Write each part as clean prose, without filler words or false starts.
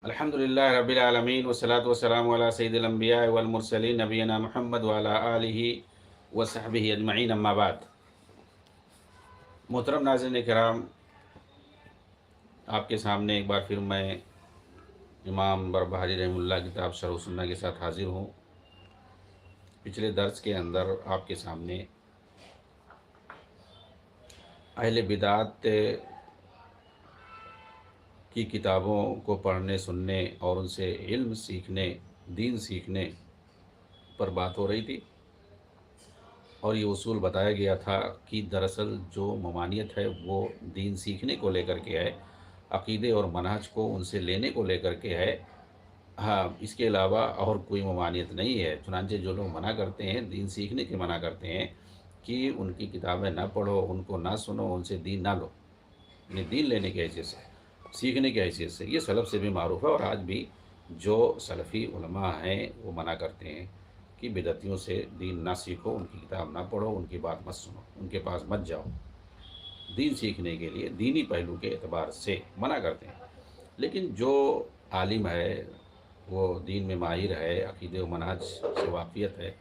الحمد للہ رب العالمین والصلاة والسلام علی سید الانبیاء والمرسلین نبینا محمد وعلی آلہ وصحبہ اجمعین، اما بعد۔ محترم ناظرین کرام، آپ کے سامنے ایک بار پھر میں امام بربہاری رحمہ اللہ کتاب شرح السنہ کے ساتھ حاضر ہوں۔ پچھلے درس کے اندر آپ کے سامنے اہل بدعت کی کتابوں کو پڑھنے، سننے اور ان سے علم سیکھنے، دین سیکھنے پر بات ہو رہی تھی، اور یہ اصول بتایا گیا تھا کہ دراصل جو ممانعت ہے وہ دین سیکھنے کو لے کر کے ہے، عقیدے اور منہج کو ان سے لینے کو لے کر کے ہے۔ ہاں، اس کے علاوہ اور کوئی ممانعت نہیں ہے۔ چنانچہ جو لوگ منع کرتے ہیں، دین سیکھنے کے منع کرتے ہیں کہ ان کی کتابیں نہ پڑھو، ان کو نہ سنو، ان سے دین نہ لو، یعنی دین لینے کی حیثیت سے، سیکھنے کی حیثیت سے، یہ سلف سے بھی معروف ہے، اور آج بھی جو سلفی علماء ہیں وہ منع کرتے ہیں کہ بدعتیوں سے دین نہ سیکھو، ان کی کتاب نہ پڑھو، ان کی بات مت سنو، ان کے پاس مت جاؤ۔ دین سیکھنے کے لیے دینی پہلو کے اعتبار سے منع کرتے ہیں۔ لیکن جو عالم ہے، وہ دین میں ماہر ہے، عقیدے و منہج سے واقفیت ہے،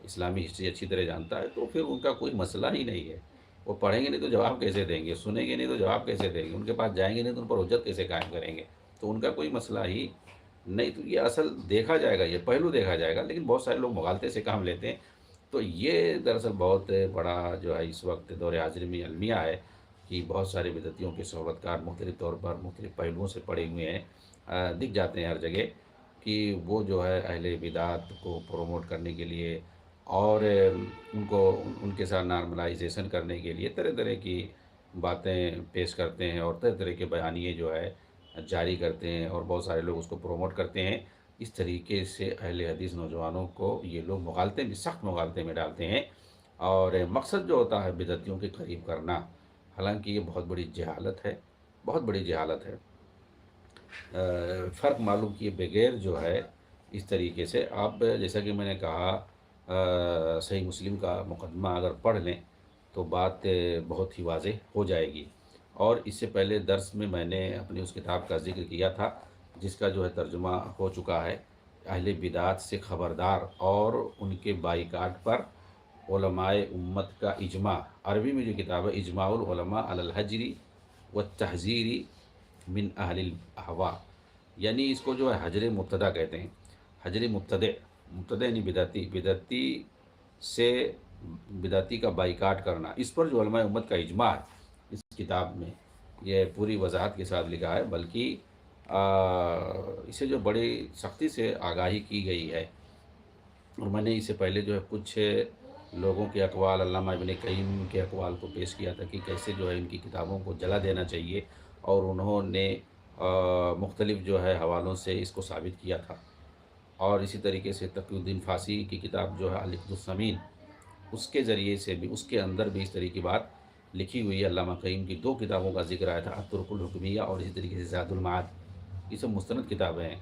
اسلامی ہسٹری اچھی طرح جانتا ہے، تو پھر ان کا کوئی مسئلہ ہی نہیں ہے۔ وہ پڑھیں گے نہیں تو جواب کیسے دیں گے، سنیں گے نہیں تو جواب کیسے دیں گے، ان کے پاس جائیں گے نہیں تو ان پر حجت کیسے قائم کریں گے، تو ان کا کوئی مسئلہ ہی نہیں۔ تو یہ اصل دیکھا جائے گا، یہ پہلو دیکھا جائے گا، لیکن بہت سارے لوگ مغالطے سے کام لیتے ہیں۔ تو یہ دراصل بہت بڑا جو ہے اس وقت دور حاضر میں المیہ ہے کہ بہت سارے بدعتیوں کے صحبت کار مختلف طور پر مختلف پہلوؤں سے پڑے ہوئے ہیں، دکھ جاتے ہیں ہر جگہ، کہ وہ جو ہے اہل بدعت کو پروموٹ کرنے کے لیے اور ان کو ان کے ساتھ نارملائزیشن کرنے کے لیے طرح طرح کی باتیں پیش کرتے ہیں، اور طرح طرح کے بیانیے جو ہے جاری کرتے ہیں، اور بہت سارے لوگ اس کو پروموٹ کرتے ہیں۔ اس طریقے سے اہل حدیث نوجوانوں کو یہ لوگ مغالطے میں، سخت مغالطے میں ڈالتے ہیں، اور مقصد جو ہوتا ہے بدعتیوں کے قریب کرنا، حالانکہ یہ بہت بڑی جہالت ہے، بہت بڑی جہالت ہے۔ فرق معلوم کیے بغیر جو ہے اس طریقے سے آپ، جیسا کہ میں نے کہا، صحیح مسلم کا مقدمہ اگر پڑھ لیں تو بات بہت ہی واضح ہو جائے گی۔ اور اس سے پہلے درس میں میں نے اپنی اس کتاب کا ذکر کیا تھا، جس کا جو ہے ترجمہ ہو چکا ہے، اہل بدعت سے خبردار اور ان کے بائیکاٹ پر علماء امت کا اجماع۔ عربی میں جو کتاب ہے، اجماع العلماء علی الحجر والتحذیر من اہل الاہواء، یعنی اس کو جو ہے حجر مبتدا کہتے ہیں۔ حجر مبتدع، مبتدع یعنی بدعتی، بدعتی سے بدعتی کا بائیکاٹ کرنا، اس پر جو علماء امت کا اجماع ہے، اس کتاب میں یہ پوری وضاحت کے ساتھ لکھا ہے، بلکہ اسے جو بڑی سختی سے آگاہی کی گئی ہے۔ اور میں نے اس سے پہلے جو ہے کچھ لوگوں کے اقوال، علامہ ابن قیم کے اقوال کو پیش کیا تھا کہ کیسے جو ہے ان کی کتابوں کو جلا دینا چاہیے، اور انہوں نے مختلف جو ہے حوالوں سے اس کو ثابت کیا تھا۔ اور اسی طریقے سے تقی الدین فاسی کی کتاب جو ہے الاقدس الثمین، اس کے ذریعے سے بھی، اس کے اندر بھی اس طرح کی بات لکھی ہوئی ہے۔ علامہ قیم کی دو کتابوں کا ذکر آیا تھا، الطرق الحکمیہ اور اسی طریقے سے زاد المعاد، یہ سب مستند کتابیں ہیں۔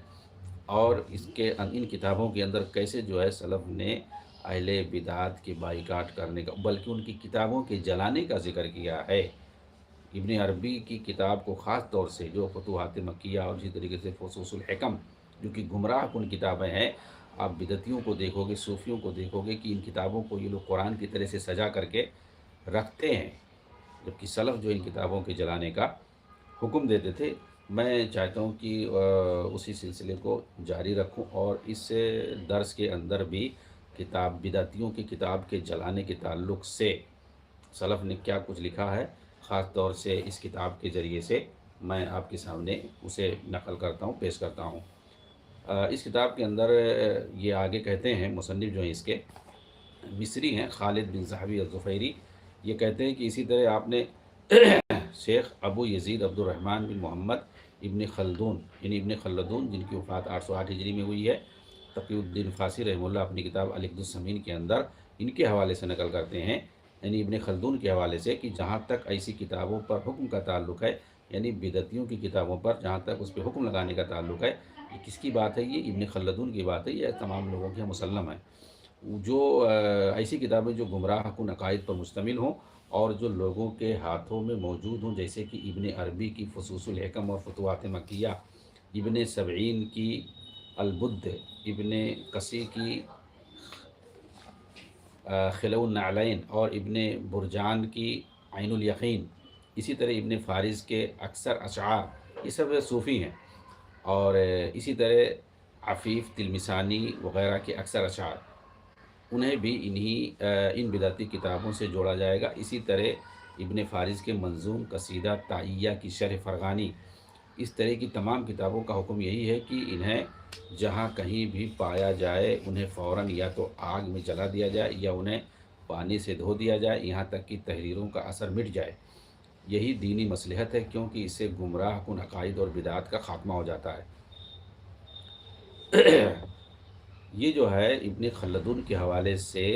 اور ان کتابوں کے اندر کیسے جو ہے سلف نے اہل بدعات کے بائیکاٹ کرنے کا، بلکہ ان کی کتابوں کے جلانے کا ذکر کیا ہے۔ ابن عربی کی کتاب کو خاص طور سے، جو فتوحات مکیہ اور اسی طریقے سے فصوص الحکم، جو کہ گمراہ کن کتابیں ہیں، آپ بدعتیوں کو دیکھو گے، صوفیوں کو دیکھو گے کہ ان کتابوں کو یہ لوگ قرآن کی طرح سے سجا کر کے رکھتے ہیں، جبکہ سلف جو ان کتابوں کے جلانے کا حکم دیتے تھے۔ میں چاہتا ہوں کہ اسی سلسلے کو جاری رکھوں، اور اس درس کے اندر بھی بدعتیوں کی کتاب کے جلانے کے تعلق سے سلف نے کیا کچھ لکھا ہے، خاص طور سے اس کتاب کے ذریعے سے میں آپ کے سامنے اسے نقل کرتا ہوں، پیش کرتا ہوں۔ اس کتاب کے اندر یہ آگے کہتے ہیں، مصنف جو ہیں اس کے مصری ہیں، خالد بن صحبی الظفیری، یہ کہتے ہیں کہ اسی طرح آپ نے شیخ ابو یزید عبد الرحمن بن محمد ابن خلدون، یعنی ابن خلدون، جن کی وفات 808 ہجری میں ہوئی ہے، تقی الدین فاسی رحمہ اللہ اپنی کتاب الاقدس الثمین کے اندر ان کے حوالے سے نقل کرتے ہیں، یعنی ابن خلدون کے حوالے سے، کہ جہاں تک ایسی کتابوں پر حکم کا تعلق ہے، یعنی بدعتیوں کی کتابوں پر جہاں تک اس پہ حکم لگانے کا تعلق ہے، یہ کس کی بات ہے؟ یہ ابن خلدون کی بات ہے، یہ تمام لوگوں کے مسلم ہے۔ جو ایسی کتابیں جو گمراہ کن عقائد پر مشتمل ہوں، اور جو لوگوں کے ہاتھوں میں موجود ہوں، جیسے کہ ابن عربی کی فصوص الحکم اور فتوحات مکیہ، ابن سبعین کی البد، ابن قسی کی خلو النعلین اور ابن برجان کی عین الیقین، اسی طرح ابن فارس کے اکثر اشعار، یہ سب صوفی ہیں، اور اسی طرح عفیف تلمسانی وغیرہ کے اکثر اشعار، انہیں بھی ان بدعتی کتابوں سے جوڑا جائے گا۔ اسی طرح ابن فارس کے منظوم قصیدہ تعیہ کی شرح فرغانی، اس طرح کی تمام کتابوں کا حکم یہی ہے کہ انہیں جہاں کہیں بھی پایا جائے انہیں فوراً یا تو آگ میں جلا دیا جائے یا انہیں پانی سے دھو دیا جائے، یہاں تک کہ تحریروں کا اثر مٹ جائے۔ یہی دینی مصلحت ہے، کیونکہ اس سے گمراہ کن عقائد اور بدعات کا خاتمہ ہو جاتا ہے۔ یہ جو ہے ابن خلدون کے حوالے سے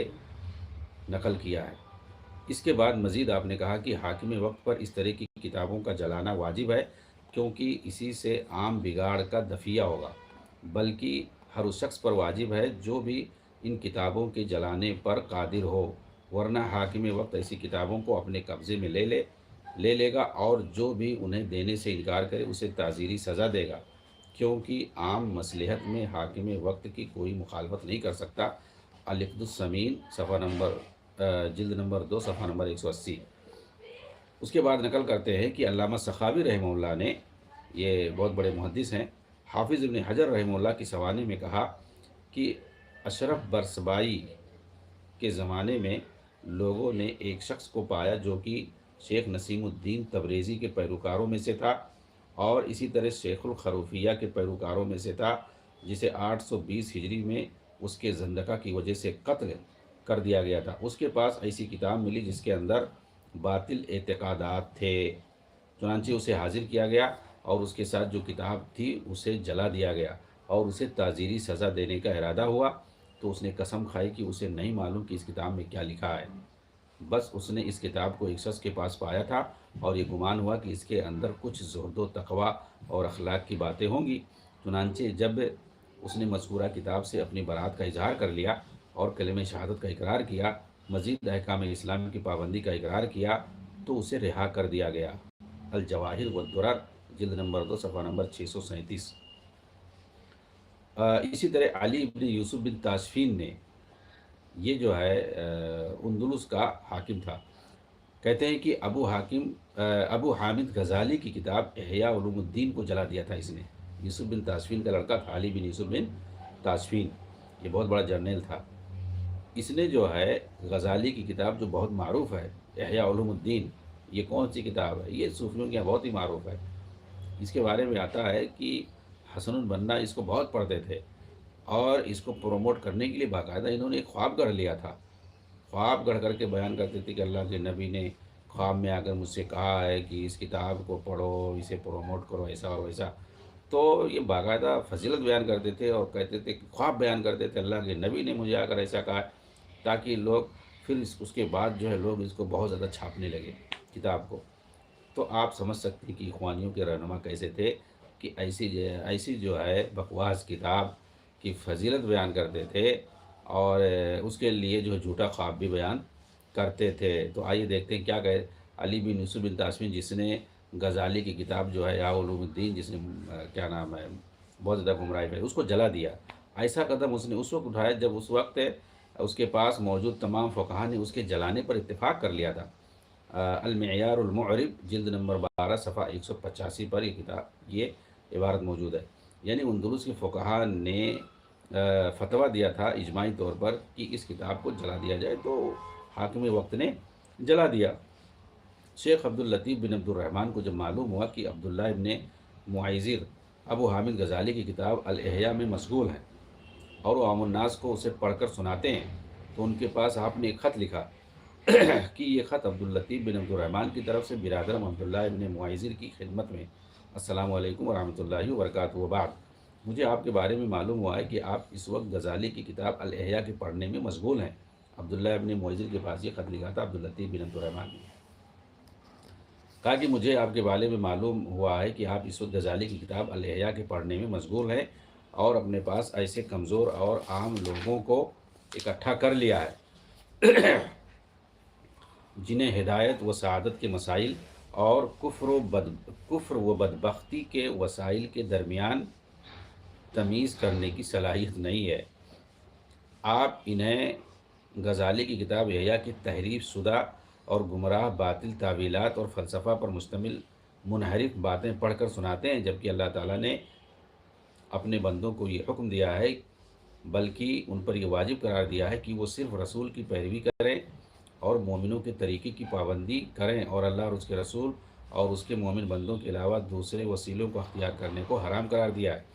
نقل کیا ہے۔ اس کے بعد مزید آپ نے کہا کہ حاکم وقت پر اس طرح کی کتابوں کا جلانا واجب ہے، کیونکہ اسی سے عام بگاڑ کا دفیہ ہوگا، بلکہ ہر اس شخص پر واجب ہے جو بھی ان کتابوں کے جلانے پر قادر ہو، ورنہ حاکم وقت ایسی کتابوں کو اپنے قبضے میں لے لے گا، اور جو بھی انہیں دینے سے انکار کرے اسے تعزیری سزا دے گا، کیونکہ عام مصلحت میں حاکم وقت کی کوئی مخالفت نہیں کر سکتا۔ الاقد الثمین صفحہ نمبر جلد نمبر 2 صفحہ نمبر 180۔ اس کے بعد نقل کرتے ہیں کہ علامہ سخاوی رحمہ اللہ نے، یہ بہت بڑے محدث ہیں، حافظ ابن حجر رحمہ اللہ کی سوانے میں کہا کہ اشرف برسبائی کے زمانے میں لوگوں نے ایک شخص کو پایا جو کہ شیخ نسیم الدین تبریزی کے پیروکاروں میں سے تھا، اور اسی طرح شیخ الخروفیہ کے پیروکاروں میں سے تھا، جسے 820 ہجری میں اس کے زندقہ کی وجہ سے قتل کر دیا گیا تھا۔ اس کے پاس ایسی کتاب ملی جس کے اندر باطل اعتقادات تھے، چنانچہ اسے حاضر کیا گیا اور اس کے ساتھ جو کتاب تھی اسے جلا دیا گیا اور اسے تعزیری سزا دینے کا ارادہ ہوا، تو اس نے قسم کھائی کہ اسے نہیں معلوم کہ اس کتاب میں کیا لکھا ہے، بس اس نے اس کتاب کو ایک شخص کے پاس پایا تھا اور یہ گمان ہوا کہ اس کے اندر کچھ زہد و تقوی اور اخلاق کی باتیں ہوں گی۔ چنانچہ جب اس نے مذکورہ کتاب سے اپنی برات کا اظہار کر لیا اور کلمہ شہادت کا اقرار کیا، مزید احکام اسلام کی پابندی کا اقرار کیا، تو اسے رہا کر دیا گیا۔ الجواہر والدرر جلد نمبر 2 صفحہ نمبر 637۔ اسی طرح علی بن یوسف بن تاشفین نے، یہ جو ہے اندلس کا حاکم تھا، کہتے ہیں کہ ابو حامد غزالی کی کتاب احیاء علوم الدین کو جلا دیا تھا اس نے۔ یوسف بن تاشفین کا لڑکا تھا علی بن یوسف بن تاشفین، یہ بہت بڑا جرنیل تھا۔ اس نے جو ہے غزالی کی کتاب جو بہت معروف ہے احیاء علوم الدین، یہ کون سی کتاب ہے؟ یہ صوفیوں کے یہاں بہت ہی معروف ہے۔ اس کے بارے میں آتا ہے کہ حسن البنا اس کو بہت پڑھتے تھے، اور اس کو پروموٹ کرنے کے لیے باقاعدہ انہوں نے ایک خواب گڑھ لیا تھا، خواب گڑھ کر کے بیان کرتے تھے کہ اللہ کے نبی نے خواب میں آ کر مجھ سے کہا ہے کہ اس کتاب کو پڑھو، اسے پروموٹ کرو، ایسا اور ویسا۔ تو یہ باقاعدہ فضیلت بیان کرتے تھے اور کہتے تھے کہ خواب بیان کرتے تھے اللہ کے نبی نے مجھے آ کر ایسا کہا، تاکہ لوگ پھر اس کے بعد جو ہے لوگ اس کو بہت زیادہ چھاپنے لگے کتاب کو۔ تو آپ سمجھ سکتے ہیں کہ اخوانیوں کے رہنما کیسے تھے کہ ایسی جو ہے بکواس کتاب کی فضیلت بیان کرتے تھے، اور اس کے لیے جو ہے جھوٹا خواب بھی بیان کرتے تھے۔ تو آئیے دیکھتے ہیں کیا کہے علی بن یوسف بن تاشفین، جس نے غزالی کی کتاب جو ہے احیاء علوم الدین، جس نے کیا نام ہے بہت زیادہ گمراہی پھیلائی، اس کو جلا دیا۔ ایسا قدم اس نے اس وقت اٹھایا جب اس وقت اس کے پاس موجود تمام فقہا نے اس کے جلانے پر اتفاق کر لیا تھا۔ المعیار المعرب جلد نمبر 12 صفحہ 185 پر یہ کتاب، یہ عبارت موجود ہے، یعنی اندلس کے فقہا نے فتویٰ دیا تھا اجماعی طور پر کہ اس کتاب کو جلا دیا جائے، تو حاکم وقت نے جلا دیا۔ شیخ عبداللطیف بن عبد الرحمن کو جب معلوم ہوا کہ عبداللہ ابن معیذر ابو حامد غزالی کی کتاب الاحیاء میں مشغول ہیں اور وہ عام الناس کو اسے پڑھ کر سناتے ہیں، تو ان کے پاس آپ نے ایک خط لکھا کہ یہ خط عبداللطیف بن عبد الرحمن کی طرف سے برادرم عبداللہ ابن معیذر کی خدمت میں، السلام علیکم ورحمۃ اللہ وبرکاتہ، وبعد، مجھے آپ کے بارے میں معلوم ہوا ہے کہ آپ اس وقت غزالی کی کتاب الاحیاء کے پڑھنے میں مشغول ہیں۔ عبداللہ ابن معیذر کے پاس یہ خط لکھا تھا عبداللطیف بن عبد الرحمن نے، کہا کہ مجھے آپ کے بارے میں معلوم ہوا ہے کہ آپ اس وقت غزالی کی کتاب الاحیاء کے پڑھنے میں مشغول ہیں اور اپنے پاس ایسے کمزور اور عام لوگوں کو اکٹھا کر لیا ہے جنہیں ہدایت و سعادت کے مسائل اور کفر و بدبختی کے وسائل کے درمیان تمیز کرنے کی صلاحیت نہیں ہے۔ آپ انہیں غزالی کی کتاب احیاء کی تحریف شدہ اور گمراہ باطل تعویلات اور فلسفہ پر مشتمل منحرف باتیں پڑھ کر سناتے ہیں، جبکہ اللہ تعالیٰ نے اپنے بندوں کو یہ حکم دیا ہے، بلکہ ان پر یہ واجب قرار دیا ہے کہ وہ صرف رسول کی پیروی کریں اور مومنوں کے طریقے کی پابندی کریں، اور اللہ اور اس کے رسول اور اس کے مومن بندوں کے علاوہ دوسرے وسیلوں کو اختیار کرنے کو حرام قرار دیا ہے۔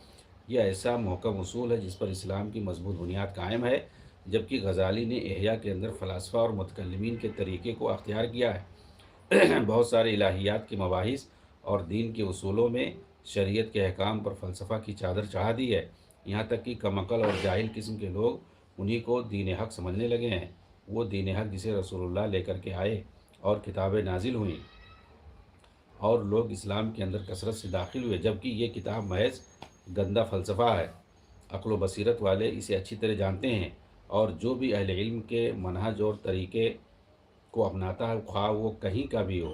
یہ ایسا محکم اصول ہے جس پر اسلام کی مضبوط بنیاد قائم ہے، جبکہ غزالی نے احیاء کے اندر فلاسفہ اور متکلمین کے طریقے کو اختیار کیا ہے۔ بہت سارے الہیات کے مباحث اور دین کے اصولوں میں شریعت کے احکام پر فلسفہ کی چادر چڑھا دی ہے، یہاں تک کہ کم عقل اور جاہل قسم کے لوگ انہی کو دین حق سمجھنے لگے ہیں۔ وہ دین حق جسے رسول اللہ لے کر کے آئے اور کتابیں نازل ہوئیں اور لوگ اسلام کے اندر کثرت سے داخل ہوئے، جبکہ یہ کتاب محض گندہ فلسفہ ہے۔ عقل و بصیرت والے اسے اچھی طرح جانتے ہیں، اور جو بھی اہل علم کے منہج اور طریقے کو اپناتا ہے، خواہ وہ کہیں کا بھی ہو،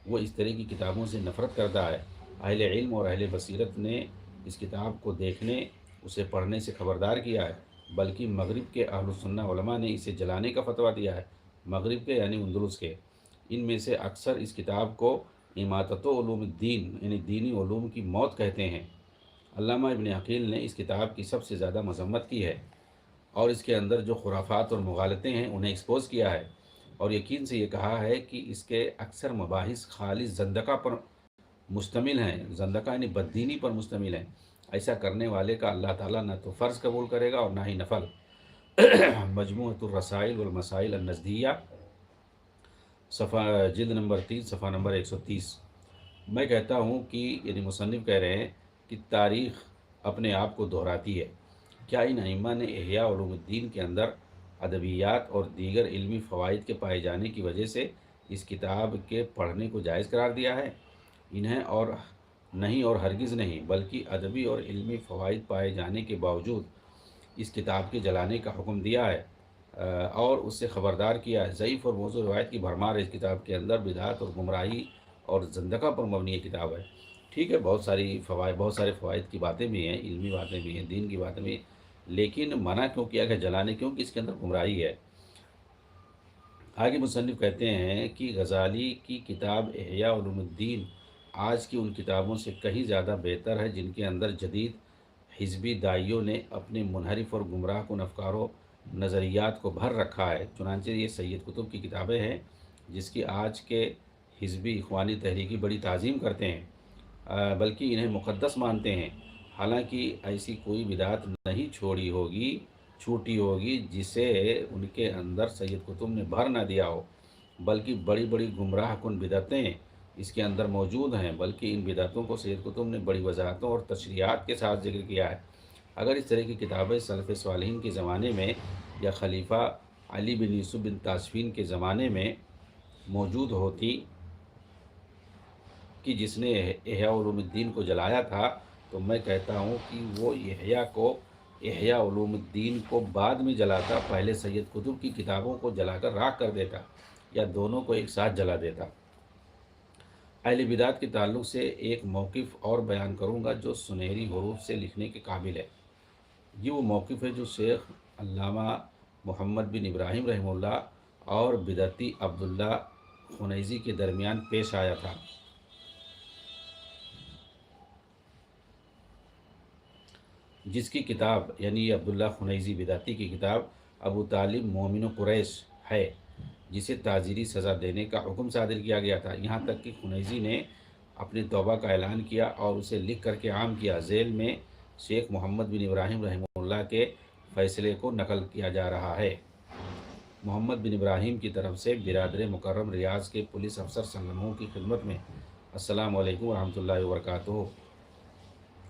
وہ اس طرح کی کتابوں سے نفرت کرتا ہے۔ اہل علم اور اہل بصیرت نے اس کتاب کو دیکھنے، اسے پڑھنے سے خبردار کیا ہے، بلکہ مغرب کے اہل السنہ علماء نے اسے جلانے کا فتویٰ دیا ہے۔ مغرب کے یعنی اندلس کے، ان میں سے اکثر اس کتاب کو اماطۃ علوم الدین یعنی دینی علوم کی موت کہتے ہیں۔ علامہ ابن عقیل نے اس کتاب کی سب سے زیادہ مذمت کی ہے اور اس کے اندر جو خرافات اور مغالطے ہیں انہیں ایکسپوز کیا ہے، اور یقین سے یہ کہا ہے کہ اس کے اکثر مباحث خالص زندقہ پر مشتمل ہیں، زندقہ یعنی بددینی پر مشتمل ہیں۔ ایسا کرنے والے کا اللہ تعالیٰ نہ تو فرض قبول کرے گا اور نہ ہی نفل۔ مجموعۃ الرسائل والمسائل النجدیہ، صفحہ جلد نمبر 3 صفحہ نمبر 130۔ میں کہتا ہوں کہ یعنی مصنف کہہ رہے ہیں کہ تاریخ اپنے آپ کو دہراتی ہے۔ کیا ان ائمہ نے احیاء علوم الدین کے اندر ادبیات اور دیگر علمی فوائد کے پائے جانے کی وجہ سے اس کتاب کے پڑھنے کو جائز قرار دیا ہے؟ انہیں اور نہیں، اور ہرگز نہیں، بلکہ ادبی اور علمی فوائد پائے جانے کے باوجود اس کتاب کے جلانے کا حکم دیا ہے اور اس سے خبردار کیا ہے۔ ضعیف اور موضوع روایت کی بھرمار اس کتاب کے اندر، بدعات اور گمراہی اور زندقہ پر مبنی یہ کتاب ہے۔ ٹھیک ہے، بہت سارے فوائد کی باتیں بھی ہیں، علمی باتیں بھی ہیں، دین کی باتیں بھی ہیں، لیکن منع کیوں کیا کہ جلانے، کیونکہ اس کے اندر گمراہی ہے۔ آگے مصنف کہتے ہیں کہ غزالی کی کتاب احیاء علوم الدین آج کی ان کتابوں سے کہیں زیادہ بہتر ہے جن کے اندر جدید حزبی داعیوں نے اپنے منحرف اور گمراہ کن افکار و نظریات کو بھر رکھا ہے۔ چنانچہ یہ سید قطب کی کتابیں ہیں جس کی آج کے حزبی اخوانی تحریکی بڑی تعظیم کرتے ہیں، بلکہ انہیں مقدس مانتے ہیں، حالانکہ ایسی کوئی بدعت نہیں چھوٹی ہوگی جسے ان کے اندر سید قطب نے بھر نہ دیا ہو، بلکہ بڑی بڑی گمراہ کن بدعتیں اس کے اندر موجود ہیں، بلکہ ان بدعتوں کو سید قطب نے بڑی وضاحتوں اور تشریحات کے ساتھ ذکر کیا ہے۔ اگر اس طرح کی کتابیں سلف صالحین کے زمانے میں یا خلیفہ علی بن یوسف بن تاشفین کے زمانے میں موجود ہوتی کہ جس نے احیاء علوم الدین کو جلایا تھا، تو میں کہتا ہوں کہ وہ احیاء علوم الدین کو بعد میں جلاتا، پہلے سید قطب کی کتابوں کو جلا کر راکھ کر دیتا یا دونوں کو ایک ساتھ جلا دیتا۔ اہل بدعت کے تعلق سے ایک موقف اور بیان کروں گا جو سنہری حروف سے لکھنے کے قابل ہے۔ یہ وہ موقف ہے جو شیخ علامہ محمد بن ابراہیم رحمہ اللہ اور بدعتی عبداللہ خنیزی کے درمیان پیش آیا تھا۔ جس کی کتاب یعنی یہ عبداللہ خنیزی بدعتی کی کتاب ابو طالب مومن قریش ہے، جسے تعزیری سزا دینے کا حکم صادر کیا گیا تھا، یہاں تک کہ خنیزی نے اپنی توبہ کا اعلان کیا اور اسے لکھ کر کے عام کیا۔ ذیل میں شیخ محمد بن ابراہیم رحمہ اللہ کے فیصلے کو نقل کیا جا رہا ہے۔ محمد بن ابراہیم کی طرف سے برادر مکرم ریاض کے پولیس افسر سلموں کی خدمت میں، السلام علیکم ورحمۃ اللہ وبرکاتہ۔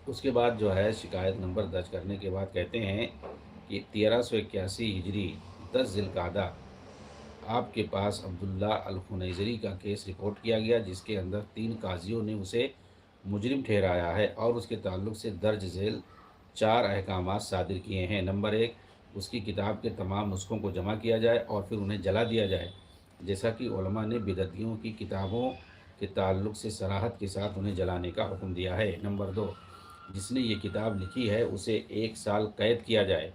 اس کے بعد جو ہے شکایت نمبر درج کرنے کے بعد کہتے ہیں کہ 1381 ہجری 10 ذی القعدہ آپ کے پاس عبداللہ الخنیزری کا کیس رپورٹ کیا گیا، جس کے اندر 3 قاضیوں نے اسے مجرم ٹھہرایا ہے اور اس کے تعلق سے درج ذیل 4 احکامات صادر کیے ہیں۔ نمبر 1، اس کی کتاب کے تمام نسخوں کو جمع کیا جائے اور پھر انہیں جلا دیا جائے، جیسا کہ علماء نے بدعتیوں کی کتابوں کے تعلق سے صراحت کے ساتھ انہیں جلانے کا حکم دیا ہے۔ نمبر 2، جس نے یہ کتاب لکھی ہے اسے 1 سال قید کیا جائے،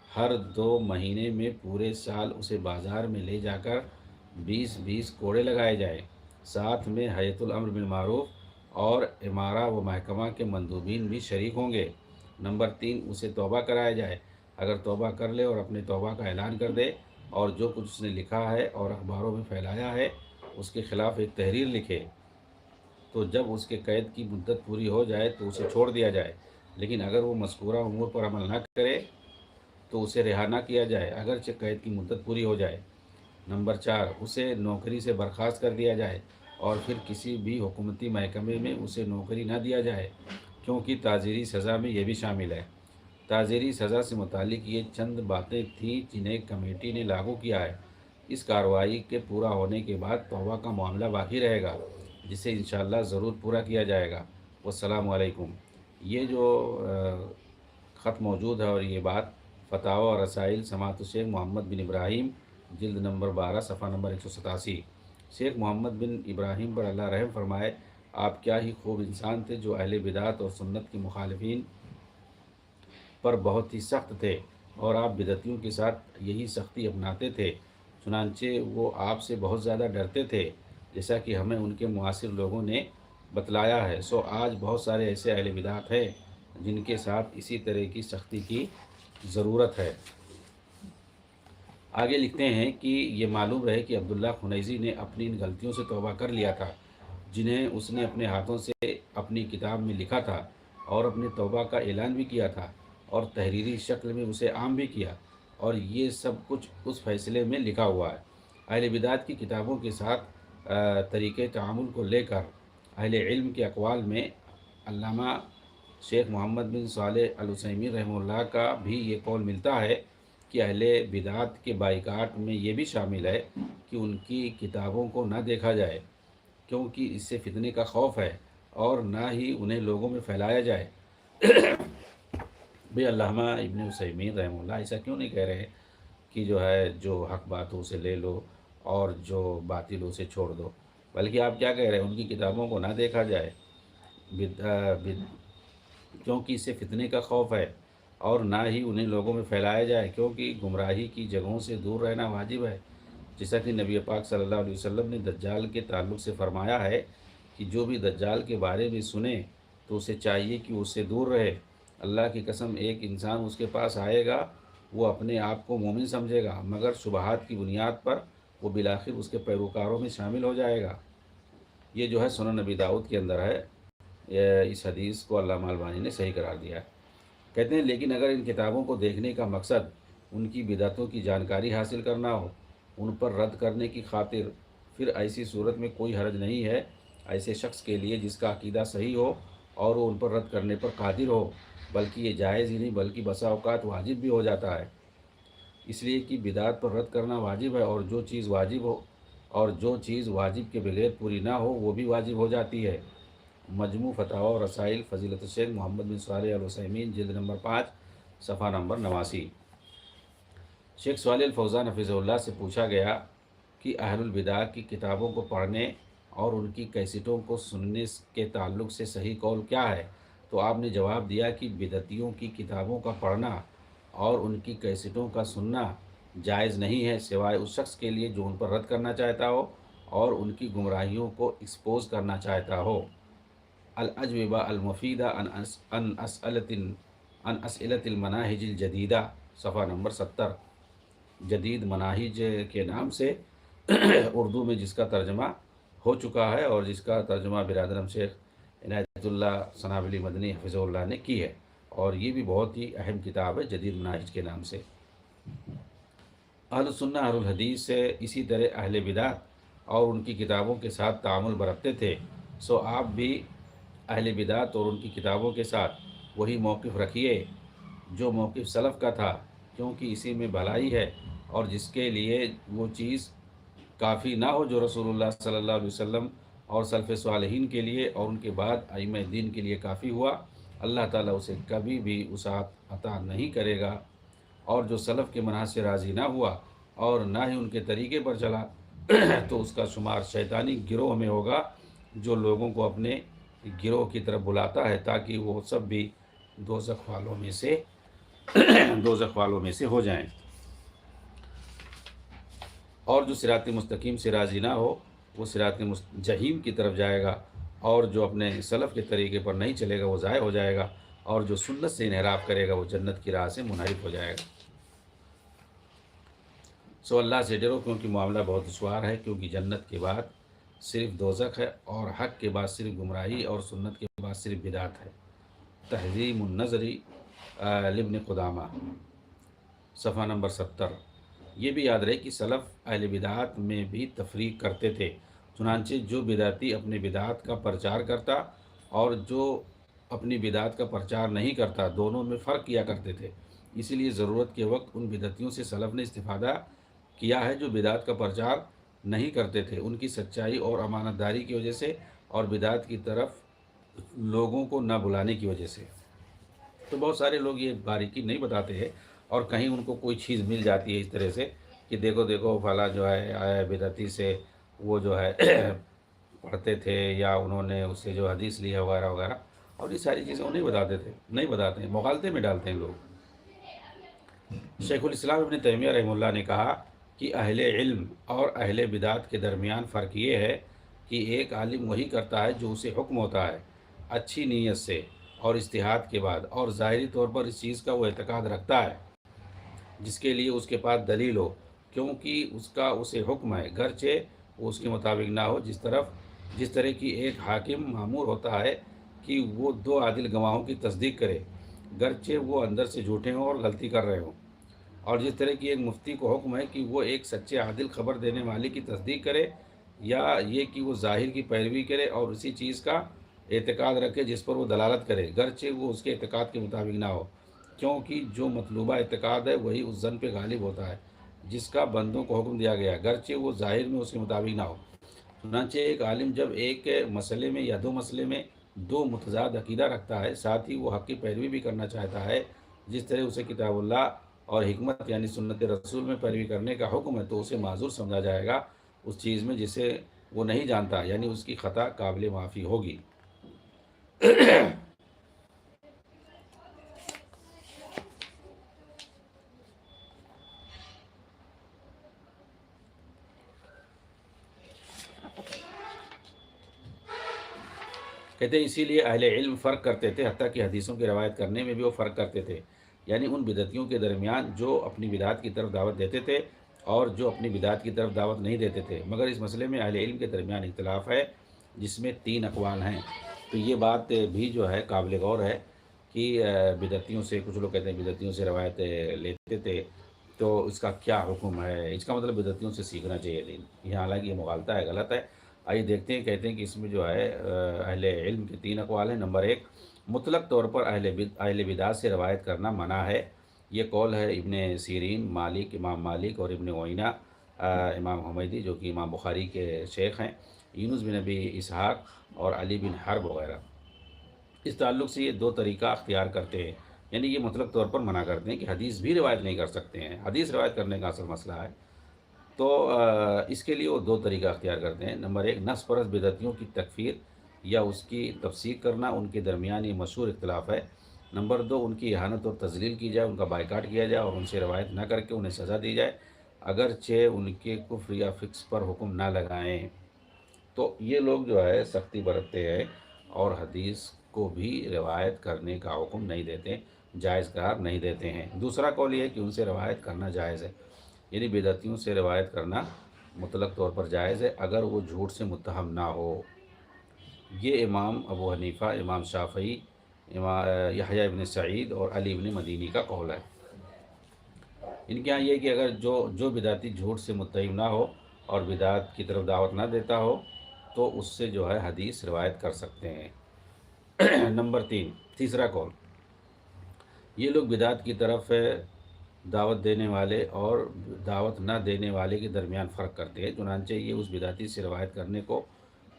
ہر 2 مہینے میں پورے سال اسے بازار میں لے جا کر 20 کوڑے لگائے جائیں، ساتھ میں ہیئت الامر بالمعروف اور امارہ و محکمہ کے مندوبین بھی شریک ہوں گے۔ نمبر 3، اسے توبہ کرایا جائے، اگر توبہ کر لے اور اپنے توبہ کا اعلان کر دے اور جو کچھ اس نے لکھا ہے اور اخباروں میں پھیلایا ہے اس کے خلاف ایک تحریر لکھے، تو جب اس کے قید کی مدت پوری ہو جائے تو اسے چھوڑ دیا جائے، لیکن اگر وہ مذکورہ امور پر عمل نہ کرے تو اسے رہا نہ کیا جائے اگرچہ قید کی مدت پوری ہو جائے۔ نمبر 4، اسے نوکری سے برخاست کر دیا جائے اور پھر کسی بھی حکومتی محکمے میں اسے نوکری نہ دیا جائے، کیونکہ تعزیری سزا میں یہ بھی شامل ہے۔ تعزیری سزا سے متعلق یہ چند باتیں تھیں جنہیں کمیٹی نے لاگو کیا ہے۔ اس کارروائی کے پورا ہونے کے بعد توبہ کا معاملہ باقی رہے گا، جسے انشاءاللہ ضرور پورا کیا جائے گا۔ والسلام علیکم۔ یہ جو خط موجود ہے اور یہ بات فتاوی اور رسائل سماحت الشیخ محمد بن ابراہیم، جلد نمبر 12 صفحہ نمبر 187۔ شیخ محمد بن ابراہیم پر اللہ رحم فرمائے، آپ کیا ہی خوب انسان تھے جو اہل بدعت اور سنت کے مخالفین پر بہت ہی سخت تھے، اور آپ بدعتیوں کے ساتھ یہی سختی اپناتے تھے، چنانچہ وہ آپ سے بہت زیادہ ڈرتے تھے، جیسا کہ ہمیں ان کے معاصر لوگوں نے بتلایا ہے۔ سو آج بہت سارے ایسے اہل بدعت ہیں جن کے ساتھ اسی طرح کی سختی کی ضرورت ہے۔ آگے لکھتے ہیں کہ یہ معلوم رہے کہ عبداللہ خنیزی نے اپنی ان غلطیوں سے توبہ کر لیا تھا جنہیں اس نے اپنے ہاتھوں سے اپنی کتاب میں لکھا تھا، اور اپنے توبہ کا اعلان بھی کیا تھا اور تحریری شکل میں اسے عام بھی کیا، اور یہ سب کچھ اس فیصلے میں لکھا ہوا ہے۔ اہل بدعت کی کتابوں کے ساتھ طریقۂ تعامل کو لے کر اہل علم کے اقوال میں علامہ شیخ محمد بن صالح العثیمین رحمہ اللہ کا بھی یہ قول ملتا ہے کہ اہل بدعت کے بائیکاٹ میں یہ بھی شامل ہے کہ ان کی کتابوں کو نہ دیکھا جائے، کیونکہ اس سے فتنے کا خوف ہے، اور نہ ہی انہیں لوگوں میں پھیلایا جائے۔ بھئی علامہ ابن عثیمین رحمہ اللہ ایسا کیوں نہیں کہہ رہے کہ جو ہے جو حق بات ہو اسے لے لو اور جو باطل ہو اسے چھوڑ دو، بلکہ آپ کیا کہہ رہے ہیں، ان کی کتابوں کو نہ دیکھا جائے کیونکہ اس سے فتنے کا خوف ہے، اور نہ ہی انہیں لوگوں میں پھیلایا جائے، کیونکہ گمراہی کی جگہوں سے دور رہنا واجب ہے، جیسا کہ نبی پاک صلی اللہ علیہ وسلم نے دجال کے تعلق سے فرمایا ہے کہ جو بھی دجال کے بارے میں سنے تو اسے چاہیے کہ اس سے دور رہے۔ اللہ کی قسم، ایک انسان اس کے پاس آئے گا، وہ اپنے آپ کو مومن سمجھے گا، مگر شبہات کی بنیاد پر وہ بالآخر اس کے پیروکاروں میں شامل ہو جائے گا۔ یہ جو ہے سنن نبی داؤد کے اندر ہے۔ اس حدیث کو علامہ البانی نے صحیح قرار دیا ہے۔ کہتے ہیں لیکن اگر ان کتابوں کو دیکھنے کا مقصد ان کی بدعتوں کی جانکاری حاصل کرنا ہو، ان پر رد کرنے کی خاطر، پھر ایسی صورت میں کوئی حرج نہیں ہے ایسے شخص کے لیے جس کا عقیدہ صحیح ہو اور وہ ان پر رد کرنے پر قادر ہو، بلکہ یہ جائز ہی نہیں بلکہ بسا اوقات واجب بھی ہو جاتا ہے، اس لیے کہ بدعت پر رد کرنا واجب ہے، اور جو چیز واجب کے بغیر پوری نہ ہو وہ بھی واجب ہو جاتی ہے۔ مجموع فتاوی و رسائل فضیلت الشیخ محمد بن صالح العثیمین، جلد نمبر 5 صفحہ نمبر 89۔ شیخ صالح الفوزان حفظہ اللہ سے پوچھا گیا کہ اہل البدع کی کتابوں کو پڑھنے اور ان کی کیسٹوں کو سننے کے تعلق سے صحیح قول کیا ہے، تو آپ نے جواب دیا کہ بدعتیوں کی کتابوں کا پڑھنا اور ان کی کیسٹوں کا سننا جائز نہیں ہے، سوائے اس شخص کے لیے جو ان پر رد کرنا چاہتا ہو اور ان کی گمراہیوں کو ایکسپوز کرنا چاہتا ہو۔ الاجوبہ المفیدہ عن اسئلۃ المناہج الجدیدہ، صفحہ نمبر 70۔ جدید مناہج کے نام سے اردو میں جس کا ترجمہ ہو چکا ہے اور جس کا ترجمہ برادرم شیخ عنایت اللہ سنابلی مدنی حفظہ اللہ نے کی ہے، اور یہ بھی بہت ہی اہم کتاب ہے جدید مناہج کے نام سے۔ اہل السنہ اہل الحدیث سے اسی طرح اہل بدعت اور ان کی کتابوں کے ساتھ تعامل برتتے تھے، سو آپ بھی اہل بدعت اور ان کی کتابوں کے ساتھ وہی موقف رکھیے جو موقف سلف کا تھا، کیونکہ اسی میں بھلائی ہے، اور جس کے لیے وہ چیز کافی نہ ہو جو رسول اللہ صلی اللہ علیہ وسلم اور سلف صالحین کے لیے اور ان کے بعد ائمہ دین کے لیے کافی ہوا، اللہ تعالیٰ اسے کبھی بھی وسعت عطا نہیں کرے گا، اور جو سلف کے منہج سے راضی نہ ہوا اور نہ ہی ان کے طریقے پر چلا تو اس کا شمار شیطانی گروہ میں ہوگا، جو لوگوں کو اپنے گروہ کی طرف بلاتا ہے تاکہ وہ سب بھی دوزخ والوں میں سے دوزخ والوں میں سے ہو جائیں، اور جو صراط مستقیم سے راضی نہ ہو وہ صراط جہیم کی طرف جائے گا، اور جو اپنے سلف کے طریقے پر نہیں چلے گا وہ ضائع ہو جائے گا، اور جو سنت سے انحراف کرے گا وہ جنت کی راہ سے منحرف ہو جائے گا۔ سو اللہ سے ڈرو کیونکہ معاملہ بہت دشوار ہے، کیونکہ جنت کے بعد صرف دوزخ ہے، اور حق کے بعد صرف گمراہی، اور سنت کے بعد صرف بدعت ہے۔ تہذیب النظری لابن قدامہ، صفحہ نمبر 70۔ یہ بھی یاد رہے کہ سلف اہل بدعات میں بھی تفریق کرتے تھے، چنانچہ جو بدعتی اپنی بدعات کا پرچار کرتا اور جو اپنی بدعات کا پرچار نہیں کرتا، دونوں میں فرق کیا کرتے تھے۔ اسی لیے ضرورت کے وقت ان بدعتیوں سے سلف نے استفادہ کیا ہے جو بدعات کا پرچار نہیں کرتے تھے، ان کی سچائی اور امانت داری کی وجہ سے، اور بدعات کی طرف لوگوں کو نہ بلانے کی وجہ سے۔ تو بہت سارے لوگ یہ باریکی نہیں بتاتے ہیں، اور کہیں ان کو کوئی چیز مل جاتی ہے اس طرح سے کہ دیکھو دیکھو فلاں جو ہے بدعتی سے وہ جو ہے پڑھتے تھے، یا انہوں نے اس سے جو حدیث لی ہے وغیرہ وغیرہ، اور یہ ساری چیزیں وہ نہیں بتاتے تھے، نہیں بتاتے ہیں، مغالطے میں ڈالتے ہیں لوگ۔ شیخ الاسلام ابن تیمیہ رحمہ اللہ نے کہا کہ اہل علم اور اہل بدعت کے درمیان فرق یہ ہے کہ ایک عالم وہی کرتا ہے جو اسے حکم ہوتا ہے، اچھی نیت سے اور اجتہاد کے بعد، اور ظاہری طور پر اس چیز کا وہ اعتقاد رکھتا ہے جس کے لیے اس کے پاس دلیل ہو، کیونکہ اس کا اسے حکم ہے، گرچہ وہ اس کے مطابق نہ ہو۔ جس طرح کی ایک حاکم مامور ہوتا ہے کہ وہ دو عادل گواہوں کی تصدیق کرے، گرچہ وہ اندر سے جھوٹے ہوں اور غلطی کر رہے ہوں، اور جس طرح کی ایک مفتی کو حکم ہے کہ وہ ایک سچے عادل خبر دینے والے کی تصدیق کرے، یا یہ کہ وہ ظاہر کی پیروی کرے اور اسی چیز کا اعتقاد رکھے جس پر وہ دلالت کرے، گرچہ وہ اس کے اعتقاد کے مطابق نہ ہو، کیونکہ جو مطلوبہ اعتقاد ہے وہی اس ظن پہ غالب ہوتا ہے جس کا بندوں کو حکم دیا گیا، گرچہ وہ ظاہر میں اس کے مطابق نہ ہو۔ چنانچہ ایک عالم جب ایک مسئلے میں یا دو مسئلے میں دو متضاد عقیدہ رکھتا ہے، ساتھ ہی وہ حق کی پیروی بھی کرنا چاہتا ہے جس طرح اسے کتاب اللہ اور حکمت یعنی سنت رسول میں پیروی کرنے کا حکم ہے، تو اسے معذور سمجھا جائے گا اس چیز میں جسے وہ نہیں جانتا، یعنی اس کی خطا قابل معافی ہوگی۔ کہتے ہیں اسی لیے اہل علم فرق کرتے تھے، حتیٰ کہ حدیثوں کی روایت کرنے میں بھی وہ فرق کرتے تھے، یعنی ان بدعتیوں کے درمیان جو اپنی بدعت کی طرف دعوت دیتے تھے اور جو اپنی بدعت کی طرف دعوت نہیں دیتے تھے، مگر اس مسئلے میں اہل علم کے درمیان اختلاف ہے جس میں 3 اقوال ہیں۔ تو یہ بات بھی جو ہے قابل غور ہے کہ بدعتیوں سے، کچھ لوگ کہتے ہیں بدعتیوں سے روایت لیتے تھے تو اس کا کیا حکم ہے، اس کا مطلب بدعتیوں سے سیکھنا چاہیے دین، یہ حالانکہ یہ مغالطہ ہے، غلط ہے۔ آئیے دیکھتے ہیں، کہتے ہیں کہ اس میں جو ہے اہل علم کے 3 اقوال ہیں۔ نمبر 1، مطلق طور پر اہل بدعت سے روایت کرنا منع ہے، یہ قول ہے ابن سیرین، مالک، امام مالک اور ابن عیینہ، امام حمیدی جو کہ امام بخاری کے شیخ ہیں، یونس بن ابی اسحاق اور علی بن حرب وغیرہ۔ اس تعلق سے یہ 2 طریقہ اختیار کرتے ہیں، یعنی یہ مطلق طور پر منع کرتے ہیں کہ حدیث بھی روایت نہیں کر سکتے ہیں، حدیث روایت کرنے کا اصل مسئلہ ہے۔ تو اس کے لیے وہ 2 طریقہ اختیار کرتے ہیں۔ نمبر 1، نصب پرست بدعتیوں کی تکفیر یا اس کی تفسیق کرنا، ان کے درمیان یہ مشہور اختلاف ہے۔ نمبر 2، ان کی اہانت اور تذلیل کی جائے، ان کا بائیکاٹ کیا جائے اور ان سے روایت نہ کر کے انہیں سزا دی جائے، اگرچہ ان کے کفر یا فسق پر حکم نہ لگائیں۔ تو یہ لوگ جو ہے سختی برتتے ہیں اور حدیث کو بھی روایت کرنے کا حکم نہیں دیتے، جائز قرار نہیں دیتے ہیں۔ دوسرا قول یہ ہے کہ ان سے روایت کرنا جائز ہے، یعنی بدعتیوں سے روایت کرنا مطلق طور پر جائز ہے اگر وہ جھوٹ سے متہم نہ ہو۔ یہ امام ابو حنیفہ، امام شافعی، امام یحییٰ ابن سعید اور علی ابن مدینی کا قول ہے۔ ان کے یہاں یہ کہ اگر جو بدعتی جھوٹ سے متہم نہ ہو اور بدعت کی طرف دعوت نہ دیتا ہو تو اس سے جو ہے حدیث روایت کر سکتے ہیں۔ نمبر 3، تیسرا قول، یہ لوگ بدعت کی طرف دعوت دینے والے اور دعوت نہ دینے والے کے درمیان فرق کرتے ہیں، چنانچہ یہ اس بدعتی سے روایت کرنے کو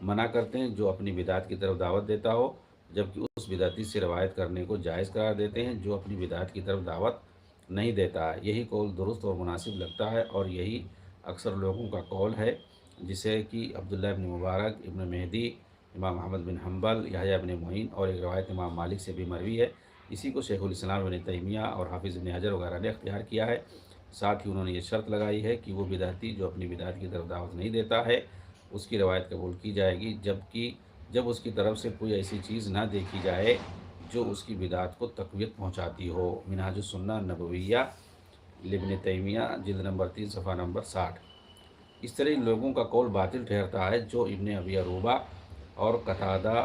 منع کرتے ہیں جو اپنی بدعت کی طرف دعوت دیتا ہو، جبکہ اس بدعتی سے روایت کرنے کو جائز قرار دیتے ہیں جو اپنی بدعت کی طرف دعوت نہیں دیتا ہے۔ یہی قول درست اور مناسب لگتا ہے اور یہی اکثر لوگوں کا قول ہے، جسے کہ عبداللہ ابن مبارک، ابن مہدی امام احمد بن حنبل، یحییٰ بن معین، اور ایک روایت امام مالک سے بھی مروی ہے۔ اسی کو شیخ الاسلام ابن تیمیہ اور حافظ ابن حجر وغیرہ نے اختیار کیا ہے۔ ساتھ ہی انہوں نے یہ شرط لگائی ہے کہ وہ بدعتی جو اپنی بدعت کی طرف دعوت نہیں دیتا ہے اس کی روایت قبول کی جائے گی، جب اس کی طرف سے کوئی ایسی چیز نہ دیکھی جائے جو اس کی بدعت کو تقویت پہنچاتی ہو۔ منہاج السنہ النبویہ لابن تیمیہ، جلد نمبر 3، صفحہ نمبر 60۔ اس طرح ان لوگوں کا قول باطل ٹھہرتا ہے جو ابن ابی عروبہ اور قتادہ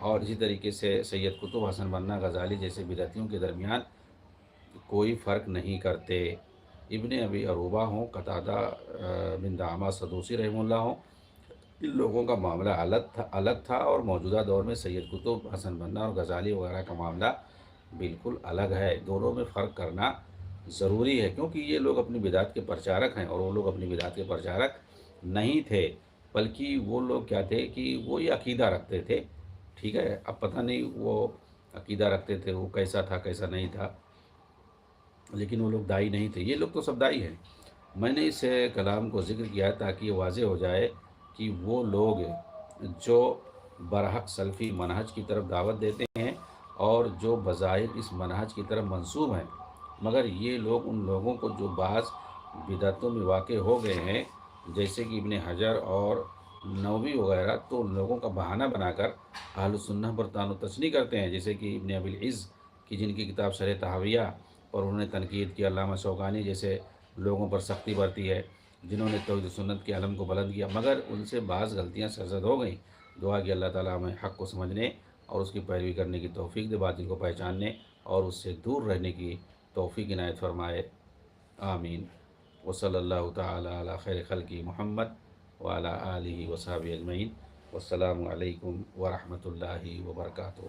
اور اسی طریقے سے سید قطب، حسن بنا غزالی جیسے بدعتیوں کے درمیان کوئی فرق نہیں کرتے۔ ابن ابی عروبہ ہوں، قتادہ بن دعامہ سدوسی رحمہ اللہ ہوں، ان لوگوں کا معاملہ الگ تھا، اور موجودہ دور میں سید قطب، حسن بنا اور غزالی وغیرہ کا معاملہ بالکل الگ ہے۔ دونوں میں فرق کرنا ضروری ہے، کیونکہ یہ لوگ اپنی بدعت کے پرچارک ہیں اور وہ لوگ اپنی بدعت کے پرچارک نہیں تھے، بلکہ وہ لوگ کیا تھے کہ وہ یہ عقیدہ رکھتے تھے۔ ٹھیک ہے، اب پتہ نہیں وہ عقیدہ رکھتے تھے وہ کیسا تھا کیسا نہیں تھا، لیکن وہ لوگ داعی نہیں تھے۔ یہ لوگ تو سب داعی ہیں۔ میں نے اس کلام کو ذکر کیا ہے تاکہ یہ واضح ہو جائے کہ وہ لوگ جو برحق سلفی منہج کی طرف دعوت دیتے ہیں اور جو بظاہر اس منہج کی طرف منسوب ہیں، مگر یہ لوگ ان لوگوں کو جو بعض بدعتوں میں واقع ہو گئے ہیں جیسے کہ ابن حجر اور نووی وغیرہ، تو ان لوگوں کا بہانہ بنا کر اہل سنہ پر طعن و تشنیع کرتے ہیں، جیسے کہ ابن ابی العز کی جن کی کتاب شرح تحاویہ اور انہوں نے تنقید کی، علامہ شوکانی جیسے لوگوں پر سختی برتی ہے جنہوں نے توحید و سنت کے علم کو بلند کیا، مگر ان سے بعض غلطیاں سرزد ہو گئیں۔ دعا کہ اللہ تعالیٰ ہمیں حق کو سمجھنے اور اس کی پیروی کرنے کی توفیق دے، باطل کو پہچاننے اور اس سے دور رہنے کی توفیق عنایت فرمائے، آمین۔ وصلی اللہ تعالیٰ علی خیر خلق محمد وعلی آلہ وصحبہ اجمعین، والسلام علیکم ورحمۃ اللہ وبرکاتہ۔